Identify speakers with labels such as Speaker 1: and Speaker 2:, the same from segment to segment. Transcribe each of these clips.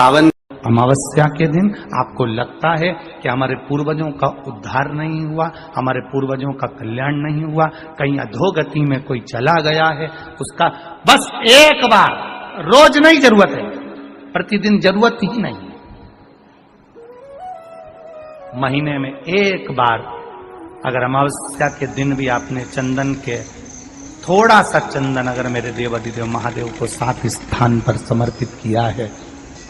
Speaker 1: सावन
Speaker 2: अमावस्या के दिन आपको लगता है कि हमारे पूर्वजों का उद्धार नहीं हुआ, हमारे पूर्वजों का कल्याण नहीं हुआ, कहीं अधोगति में कोई चला गया है, उसका बस एक बार, रोज नहीं जरूरत है, प्रतिदिन जरूरत ही नहीं, महीने में एक बार अगर अमावस्या के दिन भी आपने चंदन के थोड़ा सा चंदन अगर मेरे देवाधिदेव महादेव को 7 स्थान पर समर्पित किया है।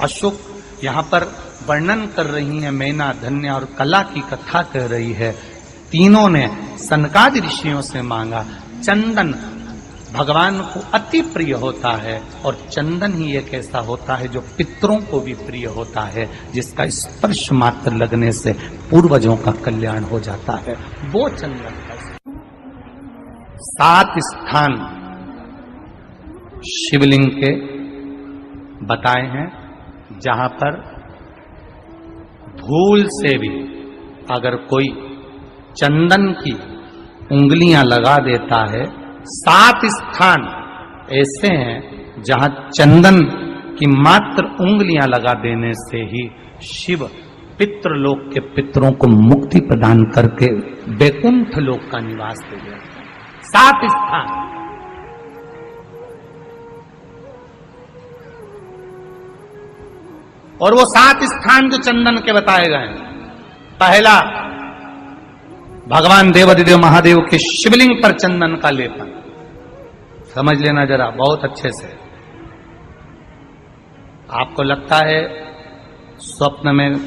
Speaker 2: अशोक यहाँ पर वर्णन कर रही है, मैना, धन्य और कला की कथा कर रही है। तीनों ने सनकादि ऋषियों से मांगा। चंदन भगवान को अति प्रिय होता है और चंदन ही एक ऐसा होता है जो पितरों को भी प्रिय होता है, जिसका स्पर्श मात्र लगने से पूर्वजों का कल्याण हो जाता है। वो चंदन का 7 स्थान शिवलिंग के बताए हैं, जहां पर भूल से भी अगर कोई चंदन की उंगलियां लगा देता है, 7 स्थान ऐसे हैं जहां चंदन की मात्र उंगलियां लगा देने से ही शिव पितृलोक के पितरों को मुक्ति प्रदान करके वैकुंठ लोक का निवास दे दिया। 7 स्थान और वो 7 स्थान जो चंदन के बताए गए हैं। पहला, भगवान देवाधिदेव महादेव के शिवलिंग पर चंदन का लेपन। समझ लेना जरा बहुत अच्छे से। आपको लगता है स्वप्न में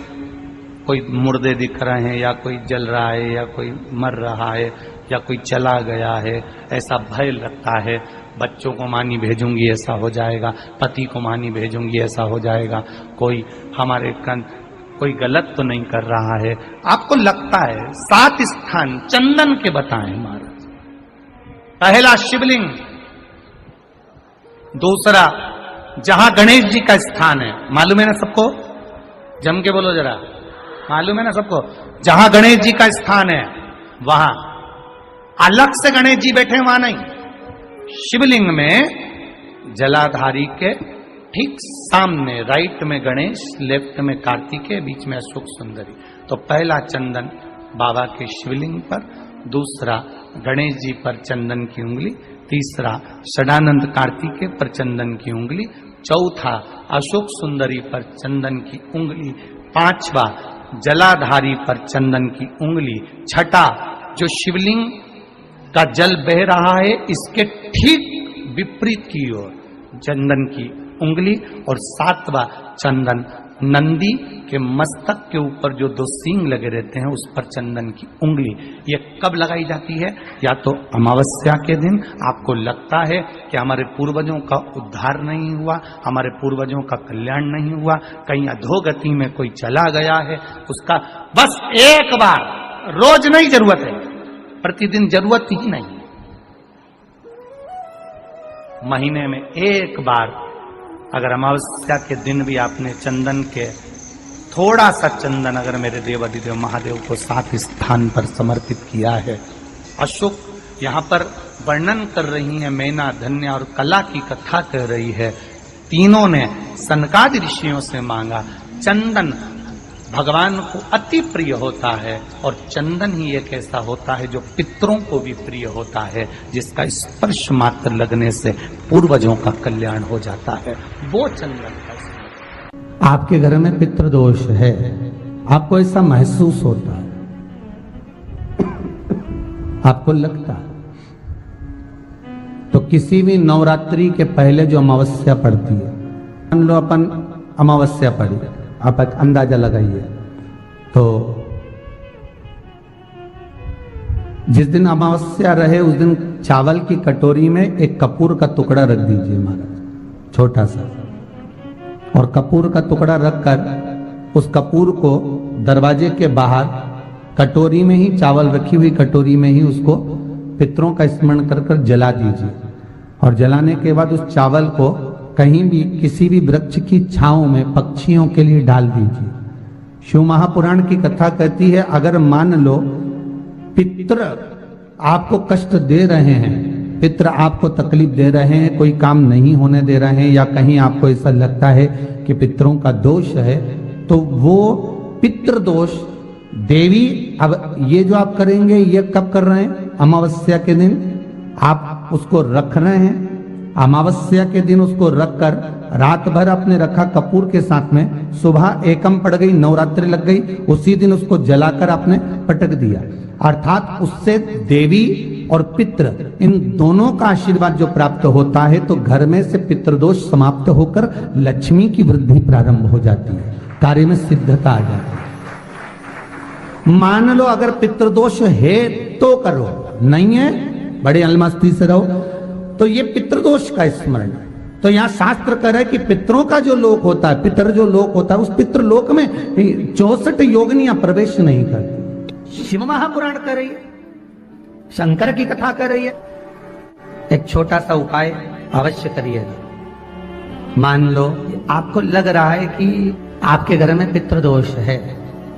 Speaker 2: कोई मुर्दे दिख रहे हैं, या कोई जल रहा है, या कोई मर रहा है, या कोई चला गया है, ऐसा भय लगता है। बच्चों को मानी भेजूंगी ऐसा हो जाएगा, पति को मानी भेजूंगी ऐसा हो जाएगा, कोई हमारे कोई गलत तो नहीं कर रहा है, आपको लगता है। 7 स्थान चंदन के बताएं महाराज। पहला शिवलिंग, दूसरा जहां गणेश जी का स्थान है, मालूम है ना सबको, जम के बोलो जरा, मालूम है ना सबको, जहां गणेश जी का स्थान है वहां अलग से गणेश जी बैठे, वहां नहीं। शिवलिंग में जलाधारी के ठीक सामने राइट में गणेश, लेफ्ट में कार्तिकेय, बीच में अशोक सुंदरी। तो पहला चंदन बाबा के शिवलिंग पर, दूसरा गणेश जी पर चंदन की उंगली, तीसरा षडानंद कार्तिकेय पर चंदन की उंगली, चौथा अशोक सुंदरी पर चंदन की उंगली, पांचवा जलाधारी पर चंदन की उंगली, छठा जो शिवलिंग का जल बह रहा है इसके ठीक विपरीत की ओर चंदन की उंगली, और 7वां चंदन नंदी के मस्तक के ऊपर जो 2 सींग लगे रहते हैं उस पर चंदन की उंगली। ये कब लगाई जाती है? या तो अमावस्या के दिन आपको लगता है कि हमारे पूर्वजों का उद्धार नहीं हुआ, हमारे पूर्वजों का कल्याण नहीं हुआ, कहीं अधोगति में कोई चला गया है, उसका बस एक बार, रोज नहीं जरूरत है, प्रतिदिन जरूरत ही नहीं, महीने में एक बार अगर अमावस्या के दिन भी आपने चंदन के थोड़ा सा चंदन अगर मेरे देवाधिदेव महादेव को 7 स्थान पर समर्पित किया है। अशोक यहाँ पर वर्णन कर रही है, मैना, धन्य और कला की कथा कर रही है। तीनों ने सनकादि ऋषियों से मांगा। चंदन भगवान को अति प्रिय होता है और चंदन ही एक ऐसा होता है जो पितरों को भी प्रिय होता है, जिसका स्पर्श मात्र लगने से पूर्वजों का कल्याण हो जाता है। वो चंदन का।
Speaker 3: आपके घर में पितृदोष है, आपको ऐसा महसूस होता है, आपको लगता है, तो किसी भी नवरात्रि के पहले जो अमावस्या पड़ती है, मान लो अपन अमावस्या पड़ी, आप एक अंदाजा लगाइए, तो जिस दिन अमावस्या रहे उस दिन चावल की कटोरी में एक कपूर का टुकड़ा रख दीजिए महाराज, छोटा सा, और कपूर का टुकड़ा रखकर उस कपूर को दरवाजे के बाहर कटोरी में ही, चावल रखी हुई कटोरी में ही उसको पितरों का स्मरण कर कर जला दीजिए। और जलाने के बाद उस चावल को कहीं भी किसी भी वृक्ष की छांव में पक्षियों के लिए डाल दीजिए। शिव महापुराण की कथा कहती है, अगर मान लो पितृ आपको कष्ट दे रहे हैं, पितृ आपको तकलीफ दे रहे हैं, कोई काम नहीं होने दे रहे हैं, या कहीं आपको ऐसा लगता है कि पितरों का दोष है, तो वो पितृ दोष देवी, अब ये जो आप करेंगे ये कब कर रहे हैं? अमावस्या के दिन आप उसको रख रहे हैं। अमावस्या के दिन उसको रखकर रात भर आपने रखा कपूर के साथ में, सुबह एकम पड़ गई, नवरात्रि लग गई, उसी दिन उसको जलाकर आपने पटक दिया। अर्थात उससे देवी और पितृ इन दोनों का आशीर्वाद जो प्राप्त होता है, तो घर में से पितृदोष समाप्त होकर लक्ष्मी की वृद्धि प्रारंभ हो जाती है, कार्य में सिद्धता आ जाती है। मान लो अगर पितृदोष है तो करो, नहीं है बड़े अलमस्ती से रहो, तो ये पितृदोष का स्मरण। तो यहां शास्त्र कह रहा है कि पितरों का जो लोक होता है, पितर जो लोक होता है, उस पितृलोक में 64 योगिनियां प्रवेश नहीं करती। शिव महापुराण कर रही है, शंकर की कथा कर रही है। एक छोटा सा उपाय अवश्य करिएगा। मान लो आपको लग रहा है कि आपके घर में पितृदोष है,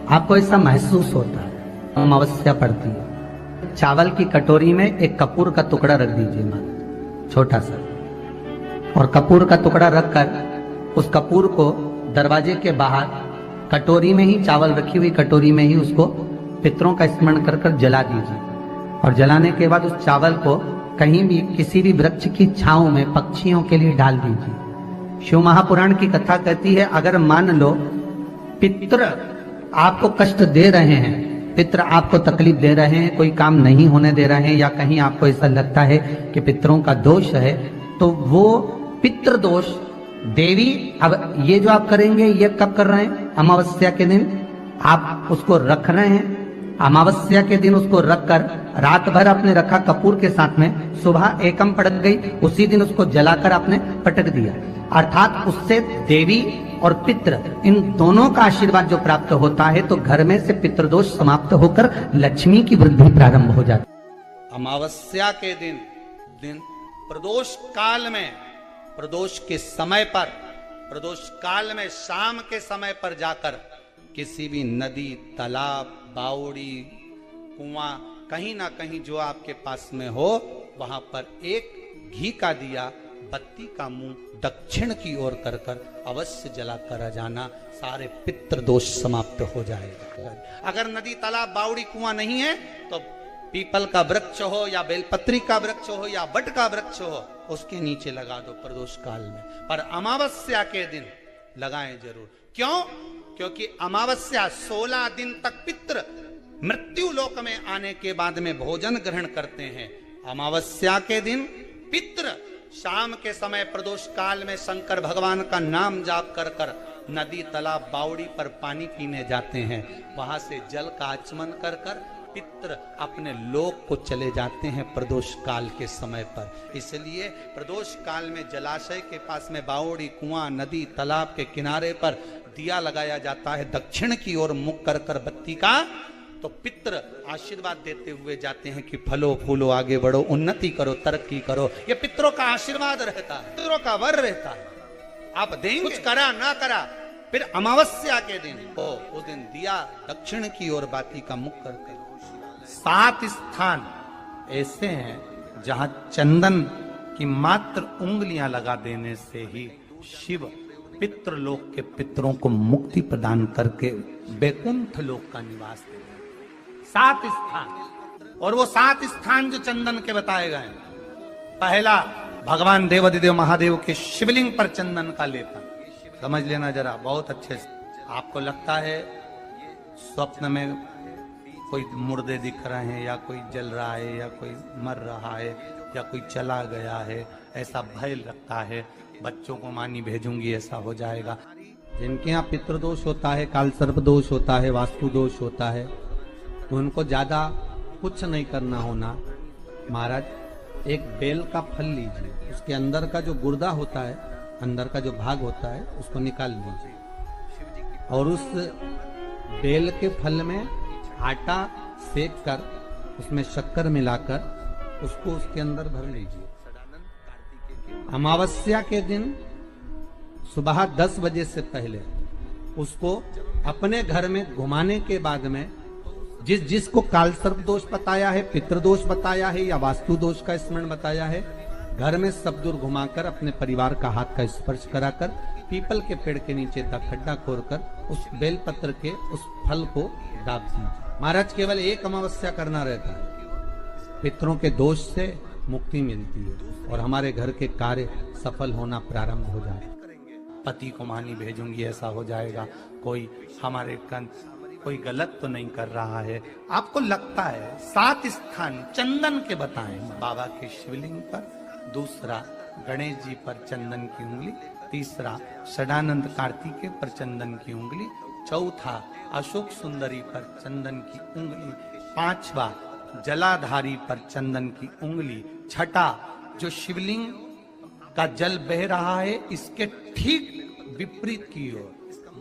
Speaker 3: आपको ऐसा महसूस होता है, अमावस्या पड़ती है, चावल की कटोरी में एक कपूर का टुकड़ा रख दीजिए, मान छोटा सा, और कपूर का टुकड़ा रखकर उस कपूर को दरवाजे के बाहर कटोरी में ही, चावल रखी हुई कटोरी में ही उसको पितरों का स्मरण कर कर जला दीजिए। और जलाने के बाद उस चावल को कहीं भी किसी भी वृक्ष की छांव में पक्षियों के लिए डाल दीजिए। शिव महापुराण की कथा कहती है, अगर मान लो पितृ आपको कष्ट दे रहे हैं, पितृ आपको तकलीफ दे रहे हैं, कोई काम नहीं होने दे रहे हैं, या कहीं आपको ऐसा लगता है कि पितरों का दोष है, तो वो पितृ दोष देवी, अब ये जो आप करेंगे ये कब कर रहे हैं? अमावस्या के दिन आप उसको रख रहे हैं। अमावस्या के दिन उसको रखकर रात भर आपने रखा कपूर के साथ में, सुबह एकम पड़ गई, उसी दिन उसको जलाकर आपने पटक दिया। अर्थात उससे देवी और पितृ इन दोनों का आशीर्वाद जो प्राप्त होता है, तो घर में से पितृदोष समाप्त होकर लक्ष्मी की वृद्धि प्रारंभ हो जाती है।
Speaker 2: अमावस्या के दिन प्रदोष काल में, प्रदोष के समय पर, प्रदोष काल में शाम के समय पर जाकर किसी भी नदी, तालाब, बावड़ी, कुआं, कहीं ना कहीं जो आपके पास में हो, वहां पर एक घी का दिया, बत्ती का मुंह दक्षिण की ओर कर कर अवश्य जलाकर आ जाना, सारे पितृ दोष समाप्त हो जाएगा। अगर नदी, तालाब, बावड़ी, कुआं नहीं है तो पीपल का वृक्ष हो या बेलपत्री का वृक्ष हो या बट का वृक्ष हो, उसके नीचे लगा दो प्रदोष काल में। पर अमावस्या के दिन लगाएं जरूर। क्यों? क्योंकि अमावस्या 16 दिन तक पितृ मृत्यु लोक में आने के बाद में भोजन ग्रहण करते हैं। अमावस्या के दिन पितृ शाम के समय प्रदोष काल में शंकर भगवान का नाम जाप कर कर नदी, तालाब, बावड़ी पर पानी पीने जाते हैं। वहां से जल का आचमन कर कर पितृ अपने लोक को चले जाते हैं प्रदोष काल के समय पर। इसलिए प्रदोष काल में जलाशय के पास में बावड़ी, कुआं, नदी, तालाब के किनारे पर दिया लगाया जाता है, दक्षिण की ओर मुख कर कर बत्ती का, तो पितृ आशीर्वाद देते हुए जाते हैं कि फलो फूलो, आगे बढ़ो, उन्नति करो, तरक्की करो। ये पितरों का आशीर्वाद रहता है, पितरों का वर रहता है। आप देंगे, कुछ करा ना करा, फिर अमावस्या के दिन हो, उस दिन दिया दक्षिण की ओर बाती का मुख कर कर। 7 स्थान ऐसे हैं जहां चंदन की मात्र उंगलियां लगा देने से ही शिव पितृलोक के पितरों को मुक्ति प्रदान करके बैकुंठ लोक का निवास देते हैं। 7 स्थान, और वो 7 स्थान जो चंदन के बताए गए, पहला भगवान देवाधिदेव महादेव के शिवलिंग पर चंदन का लेपन। समझ लेना जरा बहुत अच्छे से। आपको लगता है स्वप्न में कोई मुर्दे दिख रहे हैं, या कोई जल रहा है, या कोई मर रहा है, या कोई चला गया है, ऐसा भय लगता है, बच्चों को मानी भेजूंगी ऐसा हो जाएगा। जिनके यहाँ पितृदोष होता है, काल सर्प दोष होता है, वास्तु दोष होता है, तो उनको ज्यादा कुछ नहीं करना होना। महाराज एक बेल का फल लीजिए, उसके अंदर का जो गुर्दा होता है, अंदर का जो भाग होता है, उसको निकाल लीजिए, और उस बेल के फल में आटा सेक कर उसमें शक्कर मिलाकर उसको उसके अंदर भर लीजिए। अमावस्या के दिन सुबह 10 बजे से पहले उसको अपने घर में घुमाने के बाद में
Speaker 3: जिसको कालसर्प दोष बताया है, पितृदोष बताया है या वास्तु दोष का स्मरण बताया है, घर में सब दूर घुमाकर अपने परिवार का हाथ का स्पर्श कराकर पीपल के पेड़ के नीचे खड्डा खोदकर उस बेलपत्र के उस फल को दाब दीजिए। महाराज केवल एक अमावस्या करना रहता है, पितरों के दोष से मुक्ति मिलती है और हमारे घर के कार्य सफल होना प्रारंभ हो जाए। पति को मानी भेजूंगी ऐसा हो जाएगा, कोई हमारे कोई गलत तो नहीं कर रहा है। आपको लगता है 7 स्थान चंदन के बताएं, बाबा के शिवलिंग पर, दूसरा गणेश जी पर चंदन की उंगली, तीसरा षडानंद कार्तिकेय पर चंदन की उंगली, चौथा अशोक सुंदरी पर चंदन की उंगली, पांचवा जलाधारी पर चंदन की उंगली, छठा जो शिवलिंग का जल बह रहा है इसके ठीक विपरीत की ओर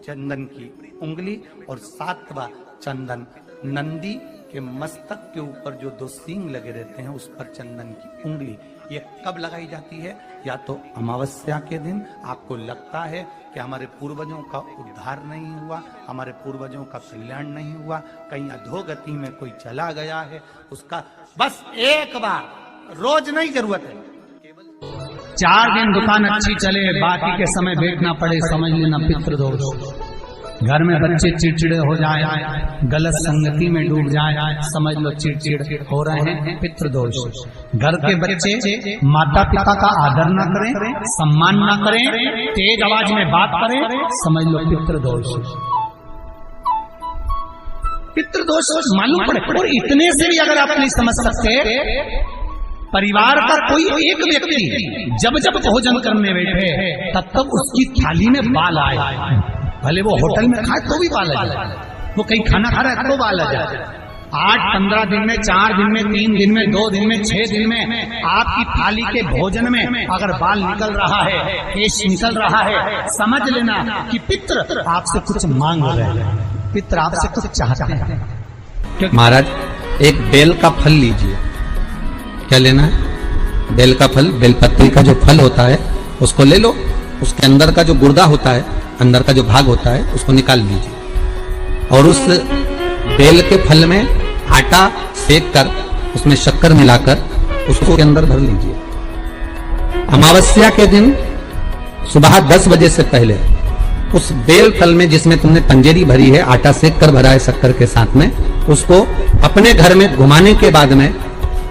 Speaker 3: चंदन की उंगली, और सातवां चंदन नंदी के मस्तक के ऊपर जो 2 सींग लगे रहते हैं उस पर चंदन की उंगली। ये कब लगाई जाती है? या तो अमावस्या के दिन आपको लगता है कि हमारे पूर्वजों का उद्धार नहीं हुआ, हमारे पूर्वजों का कल्याण नहीं हुआ, कहीं अधोगति में कोई चला गया है, उसका बस एक बार, रोज नहीं जरूरत है,
Speaker 2: 4 दिन दुकान अच्छी चले, बाकी के समय बैठना पड़े, समझ लेना पितृदोष। घर में बच्चे चिड़चिड़े हो जाए, गलत संगति में डूब जाए, समझ लो चिड़चिड़ हो रहे हैं, पितृदोष। घर के बच्चे माता पिता का आदर ना करें, सम्मान ना करें, तेज आवाज में बात करें, समझ लो पितृदोष। पितृदोष मालूम पड़े। और इतने से भी अगर आप नहीं समझ सकते, परिवार का कोई एक व्यक्ति जब जब भोजन करने बैठे तब तब उसकी थाली में बाल आए, भले वो होटल में खाए तो भी बाल आ जाए, वो कहीं खाना खा रहा है तो बाल आ जाए। 8-15 दिन में, 4 दिन में, 3 दिन में, 2 दिन में, 6 दिन में आपकी थाली के भोजन में अगर बाल निकल रहा है, केश निकल रहा है, समझ लेना कि पितृ आपसे कुछ मांग रहे हैं, पितृ आपसे कुछ चाहते हैं।
Speaker 3: महाराज एक बेल का फल लीजिए। क्या लेना है? बेल का फल, बेलपत्री का जो फल होता है उसको ले लो, उसके अंदर का जो गुर्दा होता है, अंदर का जो भाग होता है उसको निकाल लीजिए और उस बेल के फल में आटा सेक कर उसमें शक्कर मिलाकर उसको के अंदर भर लीजिए। अमावस्या के दिन सुबह 10 बजे से पहले उस बेल फल में जिसमें तुमने पंजेरी भरी है, आटा सेक कर भरा है शक्कर के साथ में, उसको अपने घर में घुमाने के बाद में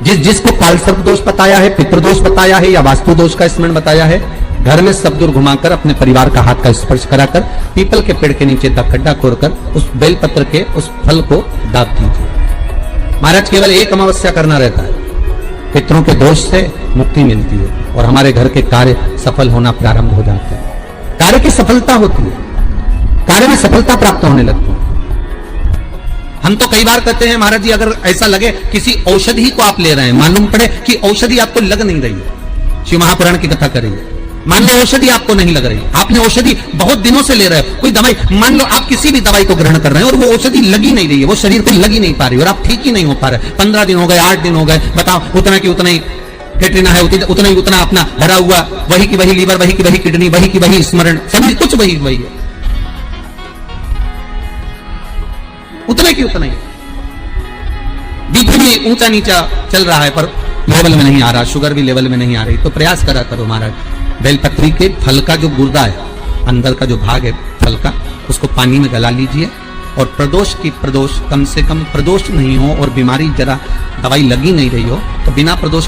Speaker 3: जिसको कालसर्प दोष बताया है, पितृदोष बताया है या वास्तु दोष का स्मरण बताया है, घर में सब दूर घुमाकर अपने परिवार का हाथ का स्पर्श कराकर पीपल के पेड़ के नीचे खड्डा खोदकर उस बेलपत्र के उस फल को दाब दीजिए। महाराज केवल एक अमावस्या करना रहता है, पितरों के दोष से मुक्ति मिलती है और हमारे घर के कार्य सफल होना प्रारंभ हो जाते हैं। कार्य की सफलता होती है, कार्य में सफलता प्राप्त होने लगती है। हम तो कई बार कहते हैं महाराज जी, अगर ऐसा लगे किसी औषधि को आप ले रहे हैं, मालूम पड़े कि औषधि आपको लग नहीं रही है, शिव महापुराण की कथा करेंगे, मान लो औषधि आपको नहीं लग रही, आपने औषधि बहुत दिनों से ले रहे हो, कोई दवाई, मान लो आप किसी भी दवाई को ग्रहण कर रहे हैं और वो औषधि लगी नहीं रही है, वो शरीर को लगी नहीं पा रही और आप ठीक ही नहीं हो पा रहे, 15 दिन हो गए, 8 दिन हो गए, बताओ उतना की उतना ही कैटरीना है, उतना ही उतना अपना भरा हुआ, वही की वही लीवर, वही की वही किडनी, वही की वही स्मरण, सब कुछ वही वही है, उतना की उतना ही। बीपी भी ऊंचा नीचा चल रहा है पर लेवल में नहीं आ रहा, शुगर भी लेवल में नहीं आ रही, तो प्रयास करा करो महाराज, बेलपत्री के फल का जो गुर्दा है, अंदर का जो भाग है फल का, उसको पानी में गला लीजिए और प्रदोष कम से कम प्रदोष नहीं हो और बीमारी जरा दवाई लगी नहीं रही हो तो बिना प्रदोष